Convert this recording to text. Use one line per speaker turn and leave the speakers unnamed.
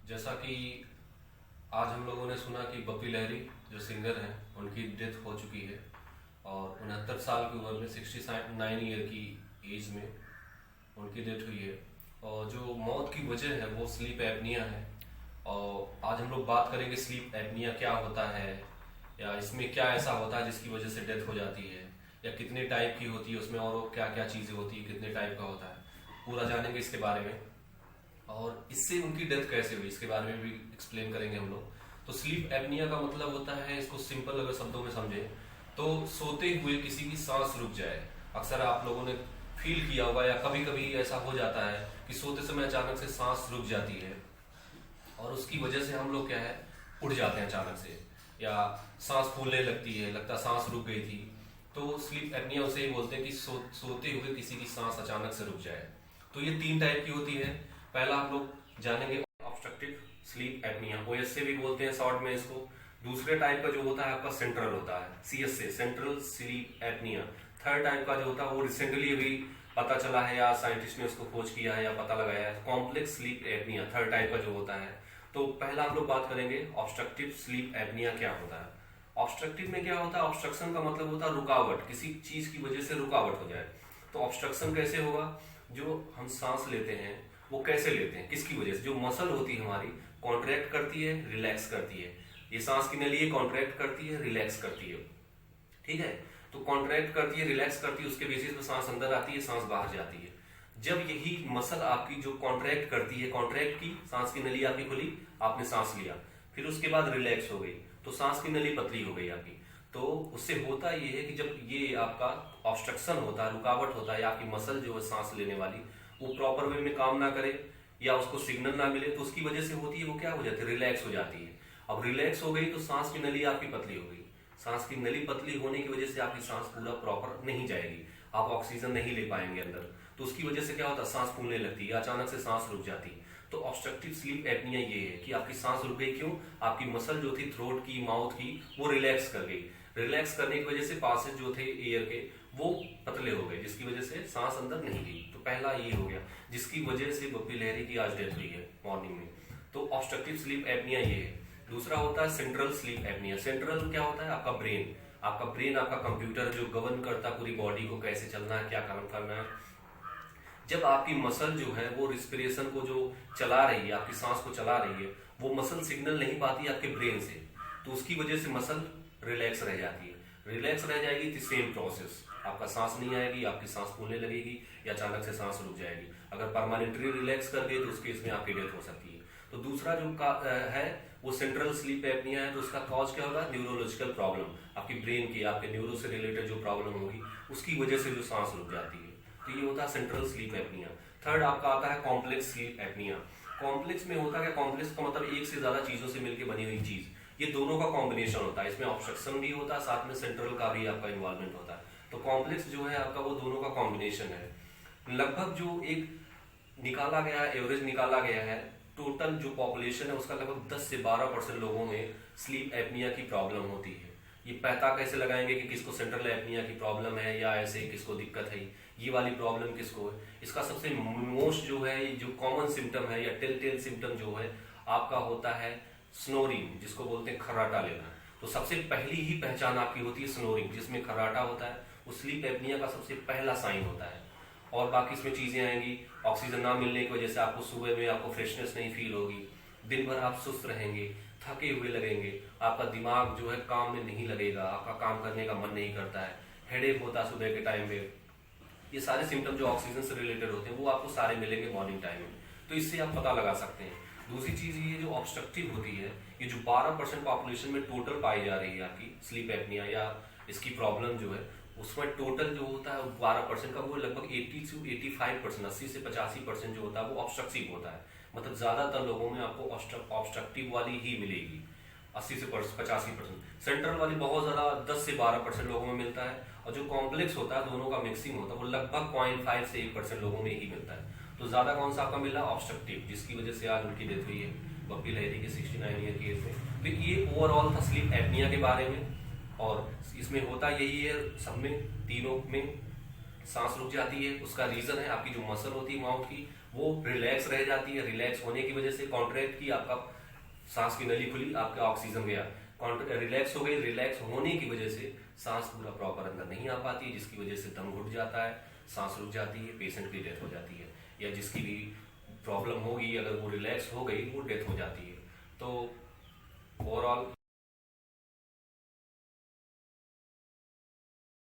जैसा कि आज हम लोगों ने सुना कि बप्पी लहरी जो सिंगर हैं उनकी डेथ हो चुकी है और 69 साल की उम्र में 69 ईयर की एज में उनकी डेथ हुई है। और जो मौत की वजह है वो स्लीप एपनिया है। और आज हम लोग बात करेंगे स्लीप एपनिया क्या होता है, या इसमें क्या ऐसा होता है जिसकी वजह से डेथ हो जाती है, या कितने टाइप की होती है उसमें, और क्या क्या चीज़ें होती है, कितने टाइप का होता है, पूरा जानेंगे इसके बारे में। और इससे उनकी डेथ कैसे हुई इसके बारे में भी एक्सप्लेन करेंगे हम लोग। तो स्लीप एपनिया का मतलब होता है, इसको सिंपल अगर शब्दों में समझे तो सोते हुए किसी की सांस रुक जाए। अक्सर आप लोगों ने फील किया होगा या कभी कभी ऐसा हो जाता है कि सोते समय अचानक से सांस रुक जाती है और उसकी वजह से हम लोग क्या है, उठ जाते हैं अचानक से, या सांस फूलने लगती है, लगता सांस रुक गई थी। तो स्लीप एपनिया उसे ही बोलते हैं कि सोते हुए किसी की सांस अचानक से रुक जाए। तो ये 3 टाइप की होती है। पहला हम लोग जानेंगे ऑब्स्ट्रक्टिव स्लीप एपनिया, ओएस से भी बोलते हैं शॉर्ट में इसको। दूसरे टाइप का जो होता है आपका सेंट्रल होता है, सीएस से, central sleep apnoea. Third type का जो होता है वो रिसेंटली अभी पता चला है या साइंटिस्ट ने उसको खोज किया है या पता लगाया है, complex sleep apnoea third type का जो होता है। तो पहला हम लोग बात करेंगे ऑब्स्ट्रक्टिव स्लीप एपनिया क्या होता है। ऑब्स्ट्रक्टिव में क्या होता है, ऑब्स्ट्रक्शन का मतलब होता है रुकावट, किसी चीज की वजह से रुकावट हो जाए। तो ऑब्स्ट्रक्शन कैसे होगा, जो हम सांस लेते हैं वो कैसे लेते हैं, किसकी वजह से, जो मसल होती है हमारी कॉन्ट्रैक्ट करती है, रिलैक्स करती है। ये सांस की नली कॉन्ट्रैक्ट करती है, रिलैक्स करती है, ठीक है। तो कॉन्ट्रैक्ट करती है, रिलैक्स करती है, उसके बेसिस पे सांस अंदर आती है, सांस बाहर जाती है। जब यही मसल आपकी जो कॉन्ट्रैक्ट करती है, कॉन्ट्रैक्ट की, सांस की नली आपकी खुली, आपने सांस लिया, फिर उसके बाद रिलैक्स हो गई, तो सांस की नली पतली हो गई आपकी। तो उससे होता ये है कि जब ये आपका ऑब्स्ट्रक्शन होता है, रुकावट होता है, आपकी मसल जो है सांस लेने वाली वो प्रॉपर वे में काम ना करे या उसको सिग्नल ना मिले, तो उसकी वजह से होती है वो क्या हो जाती है, रिलैक्स हो जाती है। अब रिलैक्स हो गई तो सांस की नली आपकी पतली हो गई। सांस की नली पतली होने की वजह से आपकी सांस पूरा प्रॉपर नहीं जाएगी, आप ऑक्सीजन नहीं ले पाएंगे अंदर। तो उसकी वजह से क्या होता है, सांस फूलने लगती है, अचानक से सांस रुक जाती है। तो ऑब्स्ट्रक्टिव स्लीप एपनिया ये है कि आपकी सांस रुक गई, क्यों, आपकी मसल जो थी थ्रोट की, माउथ की, वो रिलैक्स कर गई। रिलैक्स करने की वजह से पासेज जो थे एयर के वो पतले हो गए, जिसकी वजह से सांस अंदर नहीं गई। तो पहला ये हो गया जिसकी वजह से बप्पी लहरी की आज डेथ हुई है मॉर्निंग में। तो ऑब्स्ट्रक्टिव स्लीप एपनिया ये है। दूसरा होता है सेंट्रल स्लीप एपनिया। सेंट्रल क्या होता है, आपका ब्रेन, आपका ब्रेन आपका कंप्यूटर जो गवर्न करता है पूरी बॉडी को, कैसे चलना है, क्या काम करना है। जब आपकी मसल जो है वो रिस्पिरेशन को जो चला रही है, आपकी सांस को चला रही है, वो मसल सिग्नल नहीं पाती आपके ब्रेन से, तो उसकी वजह से मसल रिलैक्स रह जाती है। रिलैक्स रह जाएगी तो सेम प्रोसेस, आपका सांस नहीं आएगी, आपकी सांस फूलने लगेगी या अचानक से सांस रुक जाएगी। अगर परमानेंटली रिलैक्स कर गए तो उस केस में आपकी डेथ हो सकती है। तो दूसरा जो है वो सेंट्रल स्लीप एपनिया है। तो उसका कॉज क्या होगा, न्यूरोलॉजिकल प्रॉब्लम, आपकी ब्रेन की, आपके न्यूरो से रिलेटेड जो प्रॉब्लम होगी उसकी वजह से जो सांस रुक जाती है। तो ये होता है सेंट्रल स्लीप एपनिया। थर्ड आपका आता है कॉम्प्लेक्स स्लीप एपनिया। कॉम्प्लेक्स में होता है क्या, कॉम्प्लेक्स का मतलब एक से ज्यादा चीजों से मिलकर बनी हुई चीज, ये दोनों का कॉम्बिनेशन होता है। इसमें ऑब्स्ट्रक्शन भी होता है, साथ में सेंट्रल का भी आपका इन्वॉल्वमेंट होता है। तो कॉम्प्लेक्स जो है आपका वो दोनों का कॉम्बिनेशन है। लगभग जो एक निकाला गया एवरेज निकाला गया है, टोटल जो पॉपुलेशन है उसका लगभग 10 से 12% लोगों में स्लीप एपनिया की प्रॉब्लम होती है। ये पता कैसे लगाएंगे कि किसको सेंट्रल एपनिया की प्रॉब्लम है या ऐसे किसको दिक्कत है, ये वाली प्रॉब्लम किसको है। इसका सबसे मोस्ट जो है, जो कॉमन सिम्टम है या टेल सिम्टम जो है आपका होता है स्नोरिंग, जिसको बोलते हैं खर्राटा लेना। तो सबसे पहली ही पहचान आपकी होती है स्नोरिंग, जिसमें खर्राटा होता है, वो स्लीप एपनिया का सबसे पहला साइन होता है। और बाकी इसमें चीजें आएंगी, ऑक्सीजन ना मिलने की वजह से आपको सुबह में आपको फ्रेशनेस नहीं फील होगी, दिन भर आप सुस्त रहेंगे, थके हुए लगेंगे, आपका दिमाग जो है काम में नहीं लगेगा, आपका काम करने का मन नहीं करता है, हेडेक होता है सुबह के टाइम पे। ये सारे सिम्टम जो ऑक्सीजन से रिलेटेड होते हैं वो आपको सारे मिलेंगे मॉर्निंग टाइम में। तो इससे आप पता लगा सकते हैं। दूसरी चीज ये जो ऑब्स्ट्रक्टिव होती है, ये जो 12% पॉपुलेशन में टोटल पाई जा रही है आपकी स्लीप एपनिया या इसकी प्रॉब्लम जो है, उसमें टोटल जो होता है 12% का वो लगभग 80 से 85%, 80 से 85% जो होता है वो ऑब्स्ट्रक्टिव होता है। मतलब ज्यादातर लोगों में आपको ऑब्स्ट्रक्टिव वाली ही मिलेगी, 80 से 85%। सेंट्रल वाली बहुत ज्यादा 10 से 12% लोगों में मिलता है, और जो कॉम्प्लेक्स होता है दोनों का मिक्सिंग होता है वो लगभग 0.5 से 1% लोगों में ही मिलता है। तो ज्यादा कौन सा आपका मिला, ऑब्स्ट्रक्टिव, जिसकी वजह से आज उनकी डेथ हुई है बप्पी लहरी के 69 ईयर की एज में। तो ये ओवरऑल था स्लीप एपनिया के बारे में। और इसमें होता यही है, सब में तीनों में सांस रुक जाती है। उसका रीजन है आपकी जो मसल होती है माउथ की, वो रिलैक्स रह जाती है। रिलैक्स होने की वजह से कॉन्ट्रैक्ट की, आपका सांस की नली खुली, आपका ऑक्सीजन गया, रिलैक्स हो गई। रिलैक्स होने की वजह से सांस पूरा प्रॉपर अंदर नहीं आ पाती, जिसकी वजह से दम घुट जाता है, सांस रुक जाती है, पेशेंट की डेथ हो जाती है। या जिसकी भी प्रॉब्लम होगी, अगर वो रिलैक्स हो गई, वो डेथ हो जाती है। तो ओवरऑल